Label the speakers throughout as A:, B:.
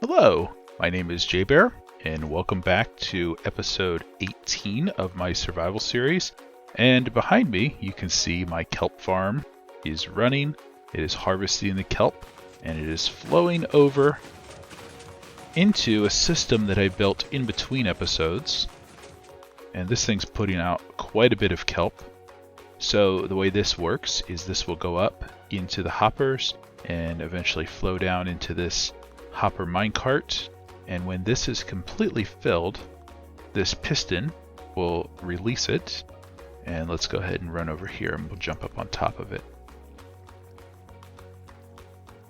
A: Hello, my name is JBear, and welcome back to episode 18 of my survival series. And behind me, you can see my kelp farm is running. It is harvesting the kelp, and it is flowing over into a system that I built in between episodes. And this thing's putting out quite a bit of kelp. So the way this works is this will go up into the hoppers and eventually flow down into this hopper minecart, and when this is completely filled, this piston will release it. And let's go ahead and run over here and we'll jump up on top of it.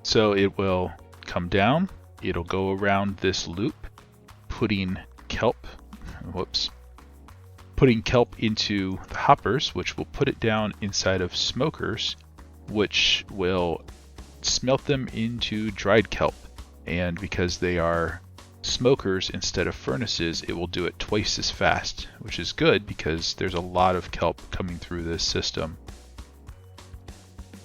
A: So it will come down, it'll go around this loop, putting kelp into the hoppers, which will put it down inside of smokers, which will smelt them into dried kelp. And because they are smokers instead of furnaces, it will do it twice as fast, which is good because there's a lot of kelp coming through this system.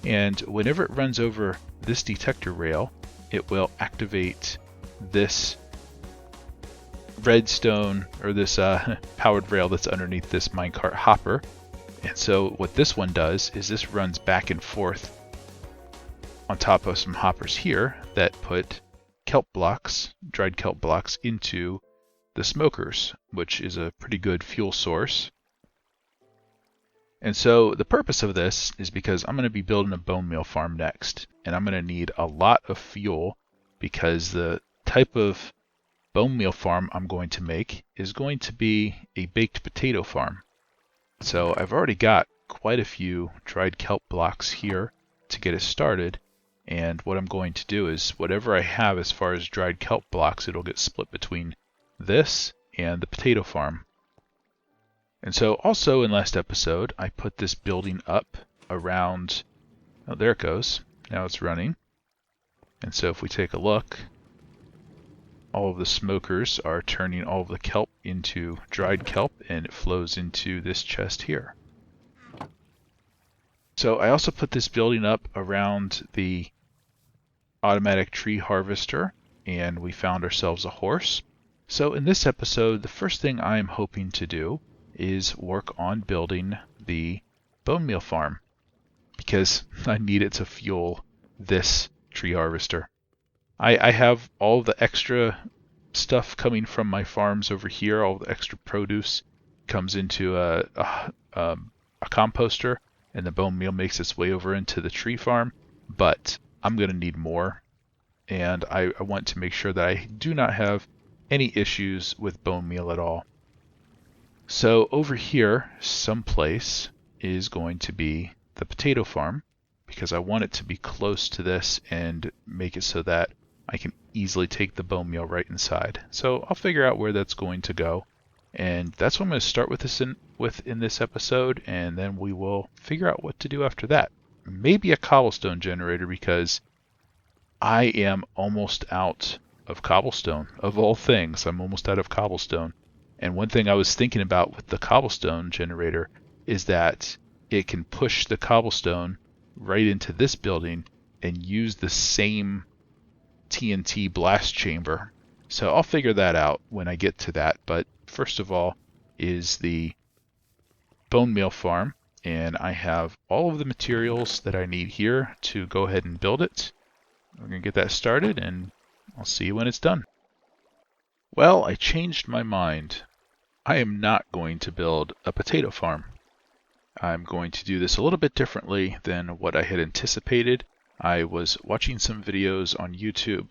A: And whenever it runs over this detector rail, it will activate this redstone or this powered rail that's underneath this minecart hopper. And so what this one does is this runs back and forth on top of some hoppers here that put kelp blocks, dried kelp blocks, into the smokers, which is a pretty good fuel source. And so the purpose of this is because I'm going to be building a bone meal farm next, and I'm going to need a lot of fuel because the type of bone meal farm I'm going to make is going to be a baked potato farm. So I've already got quite a few dried kelp blocks here to get us started. And what I'm going to do is whatever I have as far as dried kelp blocks, it'll get split between this and the potato farm. And so also in last episode, I put this building up around, oh, there it goes. Now it's running. And so if we take a look, all of the smokers are turning all of the kelp into dried kelp, and it flows into this chest here. So I also put this building up around the automatic tree harvester, and we found ourselves a horse. So in this episode, the first thing I am hoping to do is work on building the bone meal farm, because I need it to fuel this tree harvester. I have all the extra stuff coming from my farms over here. All the extra produce comes into a composter, and the bone meal makes its way over into the tree farm. But I'm going to need more, and I want to make sure that I do not have any issues with bone meal at all. So over here, someplace, is going to be the potato farm, because I want it to be close to this and make it so that I can easily take the bone meal right inside. So I'll figure out where that's going to go, and that's what I'm going to start with in this episode, and then we will figure out what to do after that. Maybe a cobblestone generator, because I am almost out of cobblestone. Of all things, I'm almost out of cobblestone. And one thing I was thinking about with the cobblestone generator is that it can push the cobblestone right into this building and use the same TNT blast chamber. So I'll figure that out when I get to that. But first of all is the bone meal farm. And I have all of the materials that I need here to go ahead and build it. We're going to get that started, and I'll see you when it's done. Well, I changed my mind. I am not going to build a potato farm. I'm going to do this a little bit differently than what I had anticipated. I was watching some videos on YouTube,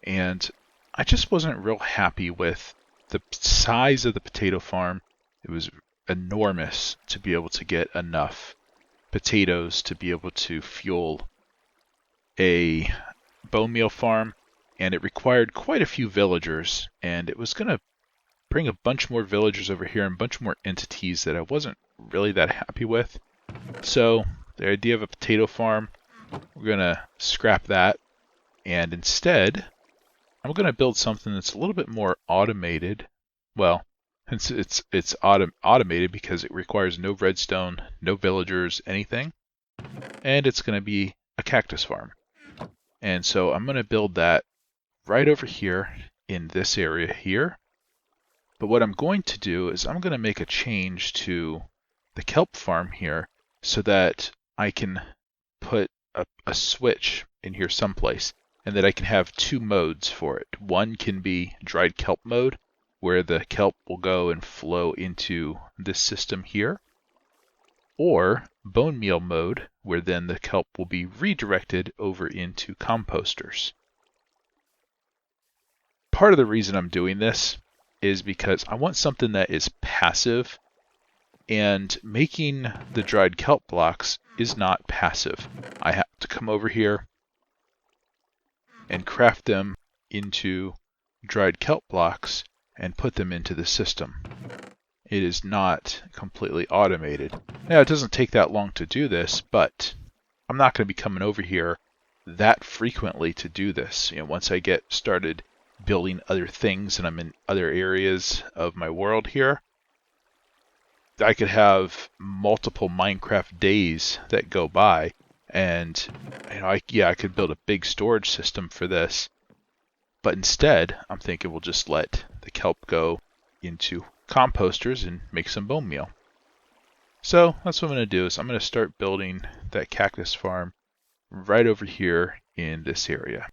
A: and I just wasn't real happy with the size of the potato farm. It was enormous to be able to get enough potatoes to be able to fuel a bone meal farm, and it required quite a few villagers, and it was going to bring a bunch more villagers over here and a bunch more entities that I wasn't really that happy with. So the idea of a potato farm, we're going to scrap that, and instead I'm going to build something that's a little bit more automated. Well, it's automated because it requires no redstone, no villagers, anything. And it's going to be a cactus farm. And so I'm going to build that right over here in this area here. But what I'm going to do is I'm going to make a change to the kelp farm here so that I can put a switch in here someplace, and that I can have two modes for it. One can be dried kelp mode, where the kelp will go and flow into this system here, or bone meal mode, where then the kelp will be redirected over into composters. Part of the reason I'm doing this is because I want something that is passive, and making the dried kelp blocks is not passive. I have to come over here and craft them into dried kelp blocks and put them into the system. It is not completely automated. Now, it doesn't take that long to do this, but I'm not going to be coming over here that frequently to do this. Once I get started building other things and I'm in other areas of my world here, I could have multiple Minecraft days that go by, and I could build a big storage system for this. But instead, I'm thinking we'll just let the kelp go into composters and make some bone meal. So that's what I'm going to do. Is I'm going to start building that cactus farm right over here in this area.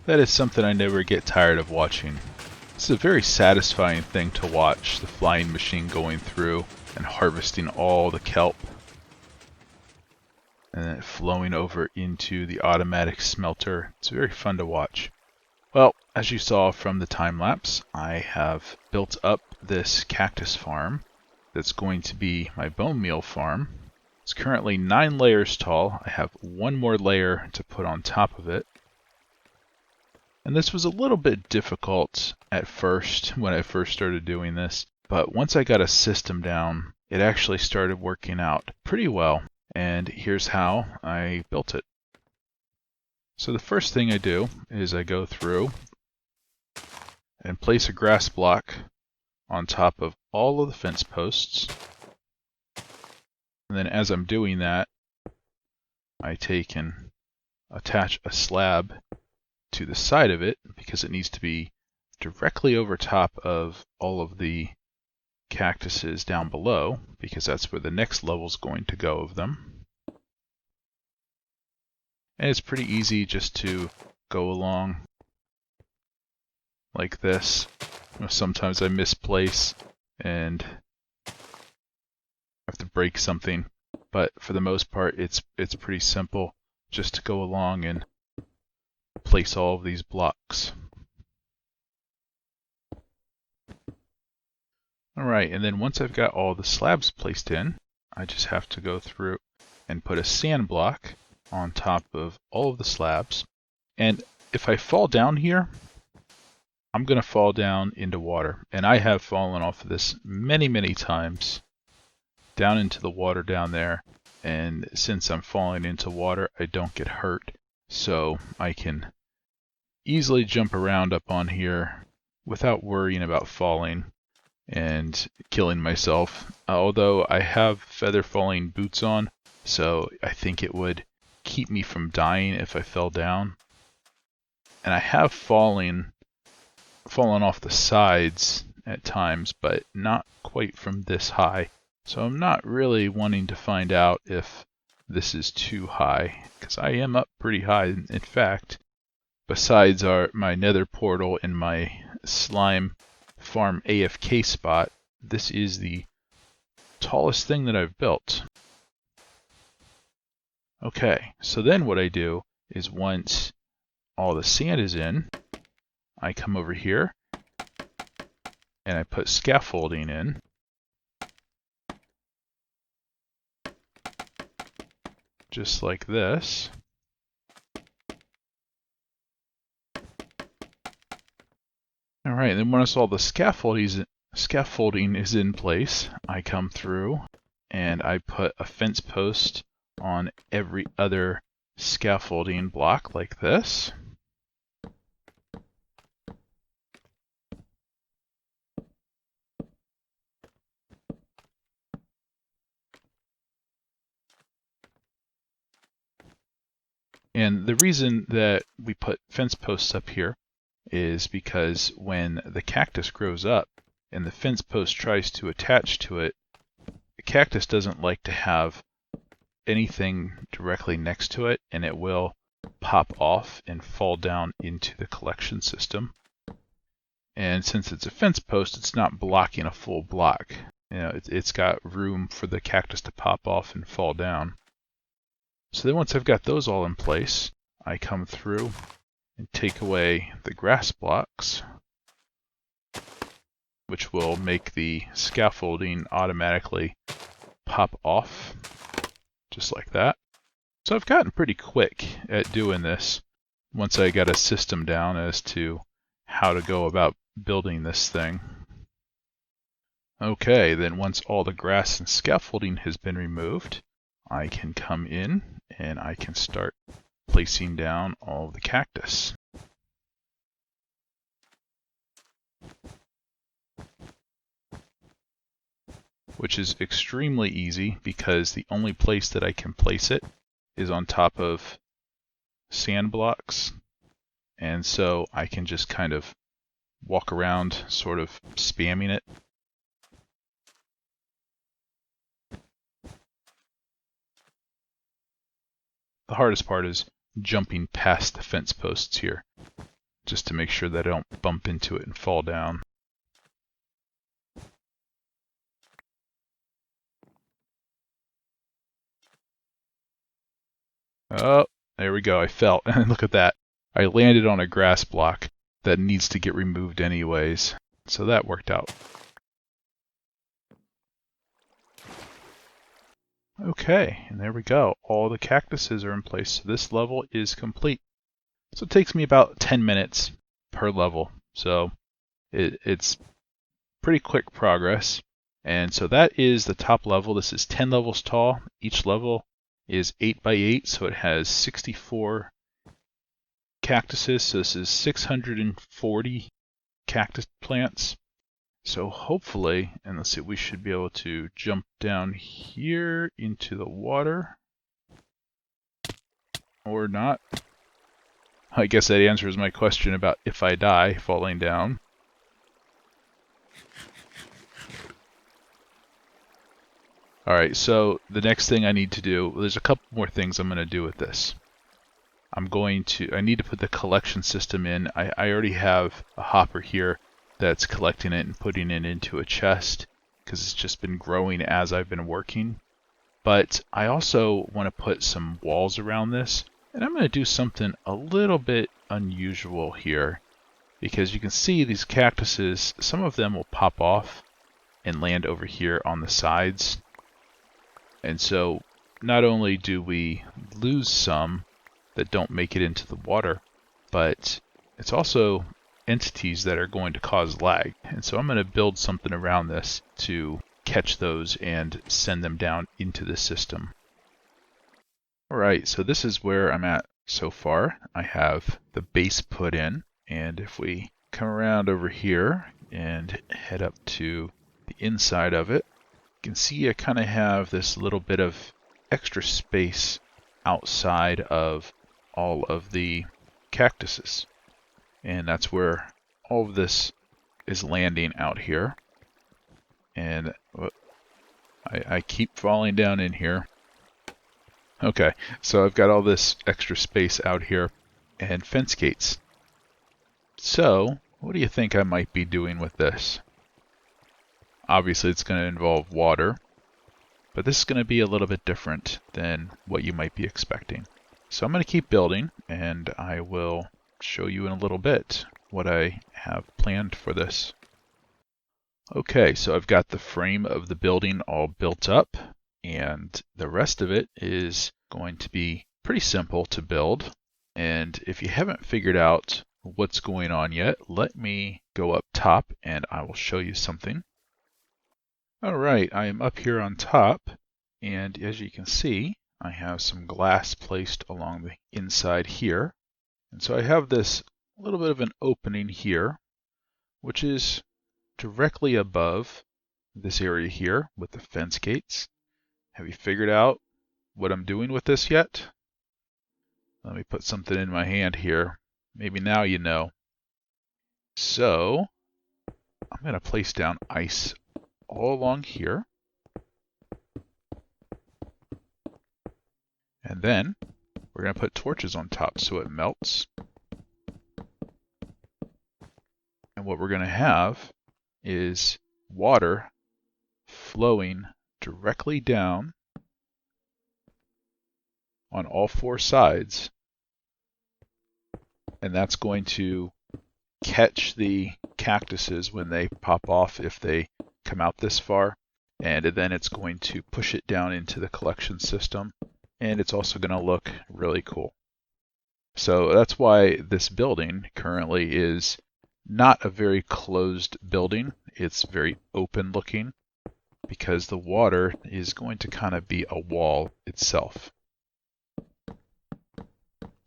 A: That is something I never get tired of watching. It's a very satisfying thing to watch, the flying machine going through and harvesting all the kelp, and then flowing over into the automatic smelter. It's very fun to watch. Well, as you saw from the time lapse, I have built up this cactus farm that's going to be my bone meal farm. It's currently 9 layers tall. I have one more layer to put on top of it. And this was a little bit difficult at first when I first started doing this, but once I got a system down, it actually started working out pretty well. And here's how I built it. So the first thing I do is I go through and place a grass block on top of all of the fence posts. And then as I'm doing that, I take and attach a slab to the side of it, because it needs to be directly over top of all of the cactuses down below, because that's where the next level is going to go of them. And it's pretty easy just to go along like this. Sometimes I misplace and have to break something, but for the most part it's pretty simple just to go along and place all of these blocks. Alright, and then once I've got all the slabs placed in, I just have to go through and put a sand block on top of all of the slabs. And if I fall down here, I'm going to fall down into water. And I have fallen off of this many, many times down into the water down there. And since I'm falling into water, I don't get hurt. So I can easily jump around up on here without worrying about falling and killing myself. Although I have feather falling boots on, so I think it would keep me from dying if I fell down. And I have fallen off the sides at times, but not quite from this high. So I'm not really wanting to find out if this is too high, because I am up pretty high. In fact, besides my nether portal and my slime farm AFK spot, this is the tallest thing that I've built. Okay, so then what I do is once all the sand is in, I come over here and I put scaffolding in. Just like this. Alright, then once all the scaffolding is in place, I come through and I put a fence post on every other scaffolding block like this. And the reason that we put fence posts up here is because when the cactus grows up and the fence post tries to attach to it, the cactus doesn't like to have anything directly next to it, and it will pop off and fall down into the collection system. And since it's a fence post, it's not blocking a full block. You know, it's got room for the cactus to pop off and fall down. So then once I've got those all in place, I come through and take away the grass blocks, which will make the scaffolding automatically pop off, just like that. So I've gotten pretty quick at doing this once I got a system down as to how to go about building this thing. Okay, then once all the grass and scaffolding has been removed, I can come in and I can start placing down all of the cactus. Which is extremely easy because the only place that I can place it is on top of sand blocks. And so I can just kind of walk around sort of spamming it. The hardest part is jumping past the fence posts here, just to make sure that I don't bump into it and fall down. Oh, there we go, I fell, and look at that. I landed on a grass block that needs to get removed anyways, so that worked out. Okay, and there we go. All the cactuses are in place. So this level is complete. So it takes me about 10 minutes per level. So it's pretty quick progress. And so that is the top level. This is 10 levels tall. Each level is 8 by 8, so it has 64 cactuses. So this is 640 cactus plants. So hopefully, and let's see, we should be able to jump down here into the water. Or not. I guess that answers my question about if I die falling down. Alright, so the next thing I need to do, there's a couple more things I'm going to do with this. I need to put the collection system in. I already have a hopper here that's collecting it and putting it into a chest because it's just been growing as I've been working. But I also want to put some walls around this, and I'm going to do something a little bit unusual here because you can see these cactuses, some of them will pop off and land over here on the sides. And so not only do we lose some that don't make it into the water, but it's also entities that are going to cause lag. And so I'm going to build something around this to catch those and send them down into the system. Alright, so this is where I'm at so far. I have the base put in, and if we come around over here and head up to the inside of it. You can see I kind of have this little bit of extra space outside of all of the cactuses. And that's where all of this is landing out here. And I keep falling down in here. Okay, so I've got all this extra space out here and fence gates. So, what do you think I might be doing with this? Obviously it's going to involve water, but this is going to be a little bit different than what you might be expecting. So I'm going to keep building, and I will show you in a little bit what I have planned for this. Okay, so I've got the frame of the building all built up, and the rest of it is going to be pretty simple to build. And if you haven't figured out what's going on yet, let me go up top and I will show you something. Alright, I am up here on top, and as you can see, I have some glass placed along the inside here. And so I have this little bit of an opening here, which is directly above this area here with the fence gates. Have you figured out what I'm doing with this yet? Let me put something in my hand here. Maybe now you know. So, I'm going to place down ice all along here. And then, we're going to put torches on top so it melts. And what we're going to have is water flowing directly down on all four sides, and that's going to catch the cactuses when they pop off if they come out this far, and then it's going to push it down into the collection system, and it's also going to look really cool. So that's why this building currently is not a very closed building. It's very open looking because the water is going to kind of be a wall itself.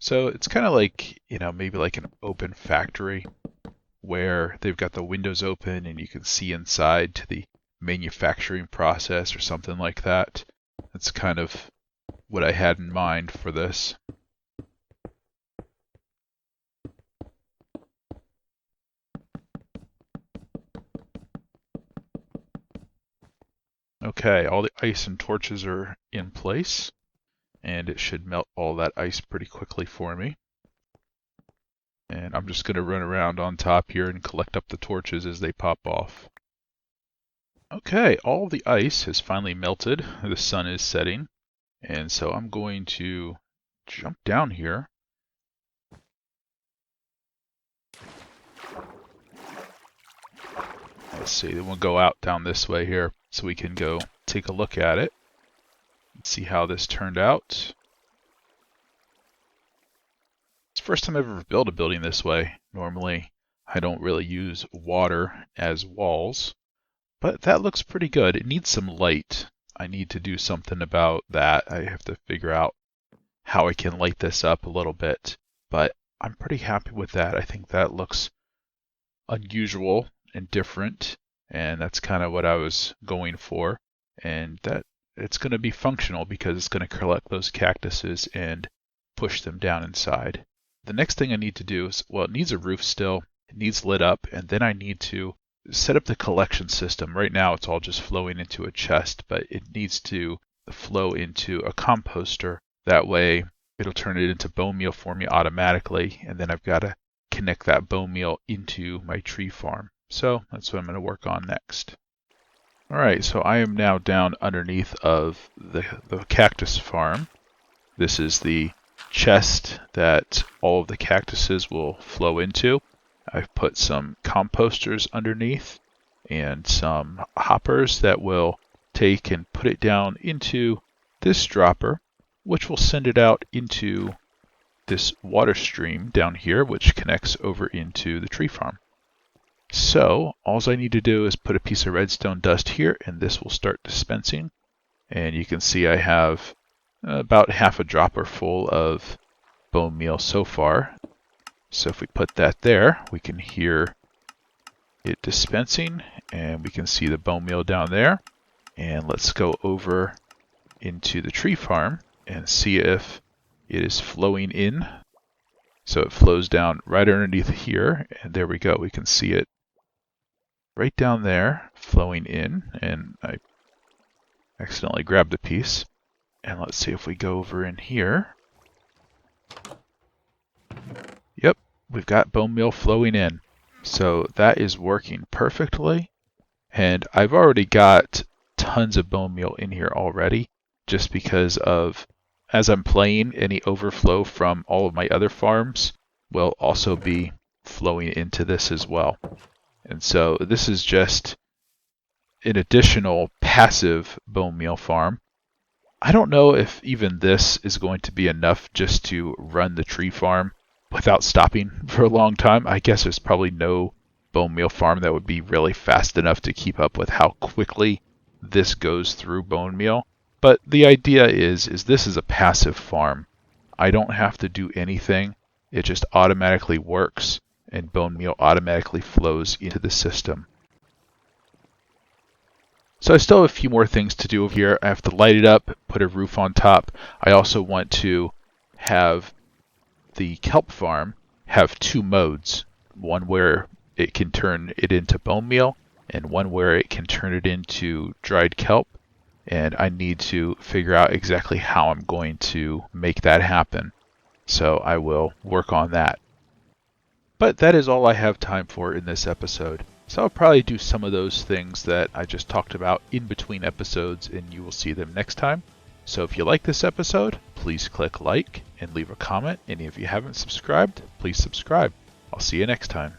A: So it's kind of like, maybe like an open factory where they've got the windows open and you can see inside to the manufacturing process or something like that. That's kind of what I had in mind for this. Okay, all the ice and torches are in place, and it should melt all that ice pretty quickly for me. And I'm just going to run around on top here and collect up the torches as they pop off. Okay, all the ice has finally melted. The sun is setting, and so I'm going to jump down here. Let's see, then we'll go out down this way here so we can go take a look at it and see how this turned out. It's the first time I've ever built a building this way. Normally, I don't really use water as walls, but that looks pretty good. It needs some light. I need to do something about that. I have to figure out how I can light this up a little bit, but I'm pretty happy with that. I think that looks unusual and different, and that's kind of what I was going for, and that it's going to be functional because it's going to collect those cactuses and push them down inside. The next thing I need to do is, well, it needs a roof still, it needs lit up, and then I need to set up the collection system. Right now it's all just flowing into a chest, but it needs to flow into a composter. That way it'll turn it into bone meal for me automatically, and then I've got to connect that bone meal into my tree farm. So that's what I'm going to work on next. Alright, so I am now down underneath of the cactus farm. This is the chest that all of the cactuses will flow into. I've put some composters underneath and some hoppers that will take and put it down into this dropper, which will send it out into this water stream down here, which connects over into the tree farm. So all I need to do is put a piece of redstone dust here, and this will start dispensing. And you can see I have about half a dropper full of bone meal so far. So if we put that there, we can hear hit dispensing, and we can see the bone meal down there. And let's go over into the tree farm and see if it is flowing in. So it flows down right underneath here, and there we go. We can see it right down there flowing in, and I accidentally grabbed a piece. And let's see if we go over in here. Yep, we've got bone meal flowing in. So that is working perfectly. And I've already got tons of bone meal in here already, just because of, as I'm playing, any overflow from all of my other farms will also be flowing into this as well. And so this is just an additional passive bone meal farm. I don't know if even this is going to be enough just to run the tree farm without stopping for a long time. I guess there's probably no bone meal farm that would be really fast enough to keep up with how quickly this goes through bone meal. But the idea is this is a passive farm. I don't have to do anything. It just automatically works, and bone meal automatically flows into the system. So I still have a few more things to do here. I have to light it up, put a roof on top. I also want to have the kelp farm have two modes. One where it can turn it into bone meal, and one where it can turn it into dried kelp. And I need to figure out exactly how I'm going to make that happen. So I will work on that. But that is all I have time for in this episode. So I'll probably do some of those things that I just talked about in between episodes, and you will see them next time. So if you like this episode, please click like and leave a comment. And if you haven't subscribed, please subscribe. I'll see you next time.